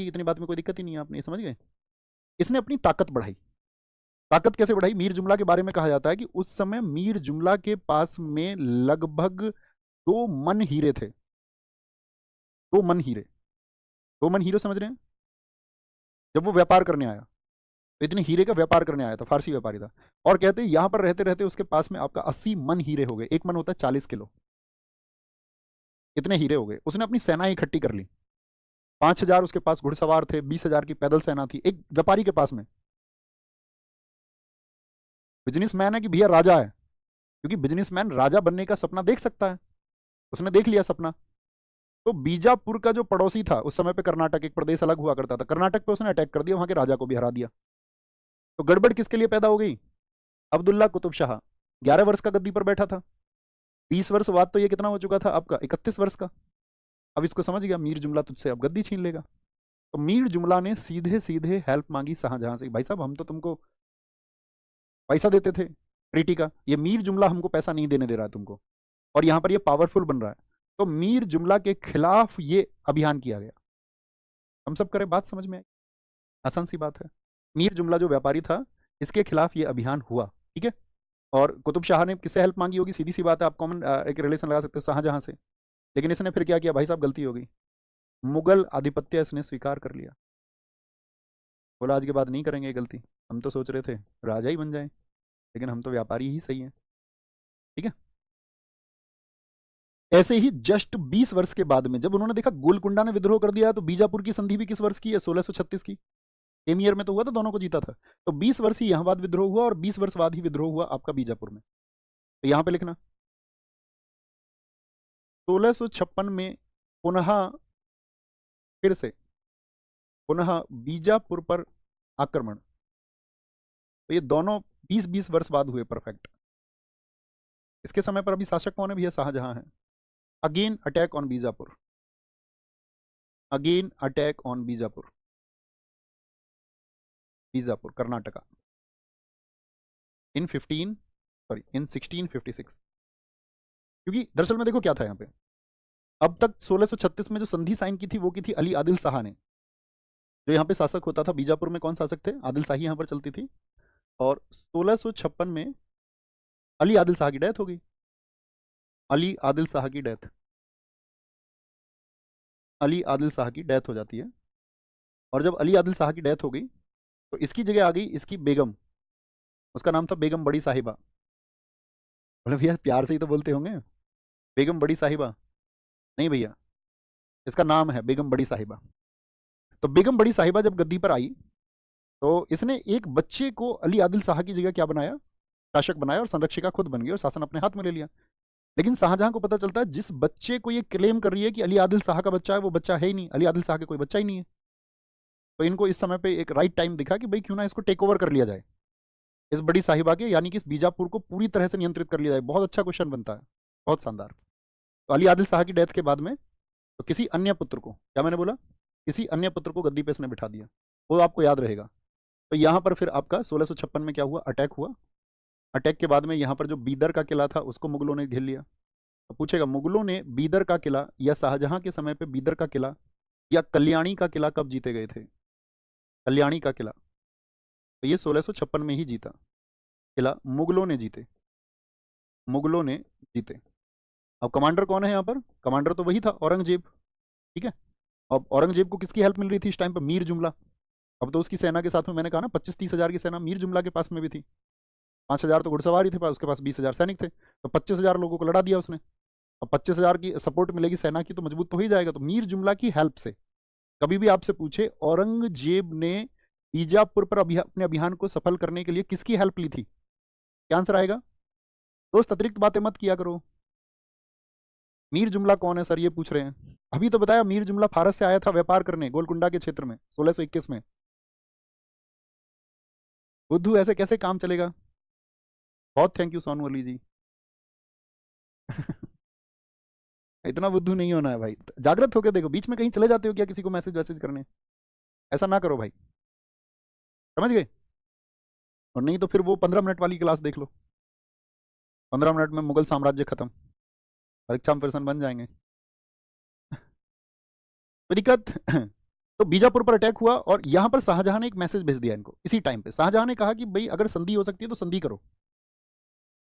इतनी बात में कोई दिक्कत ही नहीं है, आपने समझ गए। इसने अपनी ताकत बढ़ाई। ताकत कैसे बढ़ाई? मीर जुमला के बारे में कहा जाता है कि उस समय मीर जुमला के पास में लगभग 2 मन हीरे थे। 2 मन हीरे। 2 मन हीरे समझ रहे हैं? जब वो व्यापार करने आया तो इतने हीरे का व्यापार करने आया था, फारसी व्यापारी था। और कहते हैं यहां पर रहते रहते उसके पास में आपका 80 मन हीरे हो गए। 1 मन होता है 40 किलो। इतने हीरे हो गए। उसने अपनी सेना इकट्ठी कर ली। 5,000 उसके पास घुड़सवार थे, 20,000 की पैदल सेना थी एक व्यापारी के पास में। बिजनेसमैन है कि भैया राजा है, क्योंकि बिजनेसमैन राजा बनने का सपना देख सकता है। उसने देख लिया सपना। तो बीजापुर का जो पड़ोसी था उस समय पे, कर्नाटक एक प्रदेश अलग हुआ करता था, कर्नाटक पे उसने अटैक कर दिया, वहां के राजा को भी हरा दिया। तो गड़बड़ किसके लिए पैदा हो गई? अब्दुल्ला कुतुब शाह 11 वर्ष का गद्दी पर बैठा था। 30 वर्ष बाद तो ये कितना हो चुका था आपका? 31 वर्ष का। अब इसको समझ गया, मीर जुमला तुझसे अब गद्दी छीन लेगा। तो मीर जुमला ने सीधे सीधे हेल्प मांगी शाहजहां से। भाई साहब हम तो तुमको पैसा देते थे ट्रीटी का, ये मीर जुमला हमको पैसा नहीं देने दे रहा है तुमको, और यहां पर ये पावरफुल बन रहा है। तो मीर जुमला के खिलाफ ये अभियान किया गया। हम सब करें, बात समझ में आई? आसान सी बात है। मीर जुमला जो व्यापारी था, इसके खिलाफ ये अभियान हुआ। ठीक है। और कुतुब शाह ने किससे हेल्प मांगी होगी? सीधी सी बात है, आप कॉमन एक रिलेशन लगा सकते हो, शाहजहां से। लेकिन इसने फिर क्या किया? भाई साहब गलती हो गई, मुगल आधिपत्य इसने स्वीकार कर लिया। बोला आज के बाद नहीं करेंगे ये गलती। हम तो सोच रहे थे राजा ही बन जाए, लेकिन हम तो व्यापारी ही सही है। ठीक है। ऐसे ही जस्ट 20 वर्ष के बाद में जब उन्होंने देखा गोलकुंडा ने विद्रोह कर दिया, तो बीजापुर की संधि भी किस वर्ष की है? 1636 की। सेम ईयर में तो हुआ था, दोनों को जीता था। तो 20 वर्ष ही यहां बाद विद्रोह हुआ, और 20 वर्ष बाद ही विद्रोह हुआ आपका बीजापुर में। तो यहां पे लिखना 1656 में पुनः, फिर से पुनः बीजापुर पर आक्रमण। तो ये दोनों 20-20 वर्ष बाद हुए, परफेक्ट। इसके समय पर अभी शासक कौन है भैया? शाहजहां है। Again attack on Bijapur, again attack on Bijapur. Bijapur Karnataka in 1656। क्योंकि दरअसल में देखो क्या था यहाँ पे, अब तक 1636 में जो संधि साइन की थी वो की थी अली आदिल शाह ने, जो यहाँ पे शासक होता था। बीजापुर में कौन शासक थे? आदिल शाही यहाँ पर चलती थी। और 1656 में अली आदिल शाह की डेथ हो गई। अली आदिल शाह की डेथ, अली आदिल शाह की डेथ हो जाती है। और जब अली आदिल शाह की डेथ हो गई, तो इसकी जगह आ गई इसकी बेगम। उसका नाम था बेगम बड़ी साहिबा। बोले भैया प्यार से ही तो बोलते होंगे, बेगम बड़ी साहिबा। नहीं भैया, इसका नाम है बेगम बड़ी साहिबा। तो बेगम बड़ी साहिबा जब गद्दी पर आई, तो इसने एक बच्चे को अली आदिल शाह की जगह क्या बनाया? शासक बनाया, और संरक्षिका खुद बन गई, और शासन अपने हाथ में ले लिया। लेकिन शाहजहां को पता चलता है जिस बच्चे को ये क्लेम कर रही है कि अली आदिल शाह का बच्चा है, वो बच्चा है ही नहीं, अली आदिल शाह का कोई बच्चा ही नहीं है। तो इनको इस समय पे एक राइट टाइम दिखा कि भाई क्यों ना इसको टेक ओवर कर लिया जाए, इस बड़ी साहिबा के, यानी कि इस बीजापुर को पूरी तरह से नियंत्रित कर लिया जाए। बहुत अच्छा क्वेश्चन बनता है, बहुत शानदार। तो अली आदिल शाह की डेथ के बाद में तो किसी अन्य पुत्र को, क्या मैंने बोला, किसी अन्य पुत्र को गद्दी पे इसने बिठा दिया। वो आपको याद रहेगा। तो यहाँ पर फिर आपका 1656 में क्या हुआ? अटैक हुआ। अटैक के बाद में यहाँ पर जो बीदर का किला था उसको मुगलों ने घेर लिया। तो पूछेगा मुगलों ने बीदर का किला या शाहजहां के समय पे बीदर का किला या कल्याणी का किला कब जीते गए थे? कल्याणी का किला तो ये 1656 में ही जीता किला, मुगलों ने जीते, मुगलों ने जीते। अब कमांडर कौन है यहाँ पर? कमांडर तो वही था, औरंगजेब। ठीक है। अब औरंगजेब को किसकी हेल्प मिल रही थी इस टाइम पर? मीर जुमला। अब तो उसकी सेना के साथ में मैंने कहा ना 25-30 हजार की सेना मीर जुमला के पास में भी थी। 5,000 तो घुड़सवार ही थे पास, उसके पास 20,000 सैनिक थे। तो 25,000 लोगों को लड़ा दिया उसने। अब 25,000 की सपोर्ट मिलेगी सेना की, तो मजबूत तो हो ही जाएगा। तो मीर जुमला की हेल्प से, कभी भी आपसे पूछे औरंगजेब ने बीजापुर पर अपने अभियान को सफल करने के लिए किसकी हेल्प ली थी, क्या आंसर आएगा? दोस्त अतिरिक्त बातें मत किया करो। मीर जुमला कौन है सर, ये पूछ रहे हैं। अभी तो बताया, मीर जुमला फारस से आया था व्यापार करने गोलकुंडा के क्षेत्र में 1621 में। बुद्धू ऐसे कैसे काम चलेगा? बहुत थैंक यू सोनू अली जी। इतना बुद्धू नहीं होना है भाई, जागृत होकर देखो। बीच में कहीं चले जाते हो क्या किसी को मैसेज वैसेज करने? ऐसा ना करो भाई, समझ गए? और नहीं तो फिर वो 15 मिनट वाली क्लास देख लो, 15 मिनट में मुगल साम्राज्य खत्म, परीक्षा में पर्सन बन जाएंगे। कोई दिक्कत? तो बीजापुर पर अटैक हुआ और यहां पर शाहजहां ने एक मैसेज भेज दिया इनको इसी टाइम पे। शाहजहां ने कहा कि भाई अगर संधि हो सकती है तो संधि करो,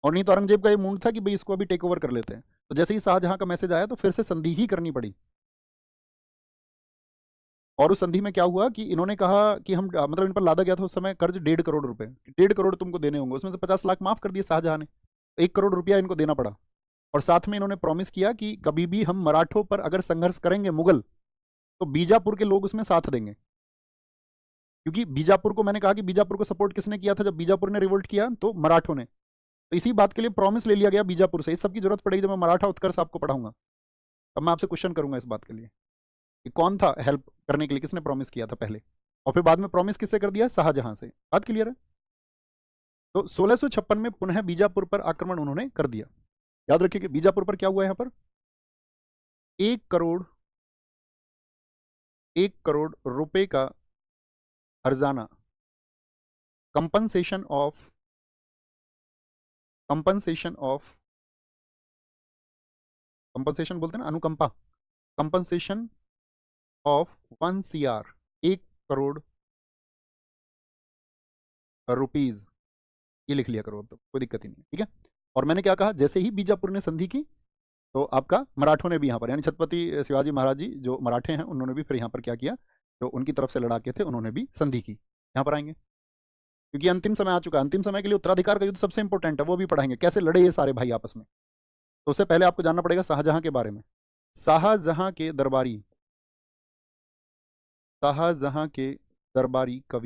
और नहीं तो औरंगजेब का ये मूड था कि भाई इसको अभी टेक ओवर कर लेते हैं। तो जैसे ही शाहजहां का मैसेज आया तो फिर से संधि ही करनी पड़ी। और उस संधि में क्या हुआ कि इन्होंने कहा कि हम मतलब इन पर लादा गया था उस समय कर्ज 1.5 करोड़ रुपए, 1.5 करोड़ तुमको देने होंगे, उसमें से 50 लाख माफ कर दिए शाहजहां ने, 1 करोड़ रुपया इनको देना पड़ा। और साथ में इन्होंने प्रॉमिस किया कि कभी भी हम मराठों पर अगर संघर्ष करेंगे मुगल, तो बीजापुर के लोग उसमें साथ देंगे। क्योंकि बीजापुर को, मैंने कहा कि बीजापुर को सपोर्ट किसने किया था जब बीजापुर ने रिवोल्ट किया, तो मराठों ने। तो इसी बात के लिए प्रॉमिस ले लिया गया बीजापुर से। इस सब की जरूरत पड़ेगी जब मैं मराठा उत्कर्ष आपको पढ़ाऊंगा, अब मैं आपसे क्वेश्चन करूंगा इस बात के लिए कि कौन था हेल्प करने के लिए, किसने प्रॉमिस किया था पहले, और फिर बाद में प्रॉमिस किससे कर दिया, शाहजहां से। बात क्लियर है। तो 1656 में पुनः बीजापुर पर आक्रमण उन्होंने कर दिया। याद रखिए कि बीजापुर पर क्या हुआ यहां पर, 1 करोड़ रुपए का हर्जाना, कंपनसेशन ऑफ कंपनसेशन बोलते हैं ना, अनुकंपा, compensation of 1 CR, 1 crore rupees, ये लिख लिया करो, अब तो कोई दिक्कत ही नहीं, ठीक है। और मैंने क्या कहा, जैसे ही बीजापुर ने संधि की तो आपका मराठों ने भी यहाँ पर, यानी छत्रपति शिवाजी महाराज जी जो मराठे हैं उन्होंने भी फिर यहाँ पर क्या किया, जो उनकी तरफ से लड़ाके थे उन्होंने भी संधि की। यहाँ पर आएंगे क्योंकि अंतिम समय आ चुका है, अंतिम समय के लिए उत्तराधिकार का युद्ध सबसे इंपॉर्टेंट है, वो भी पढ़ाएंगे कैसे लड़े ये सारे भाई आपस में। तो उससे पहले आपको जानना पड़ेगा शाहजहां के बारे में। शाहजहां के दरबारी कवि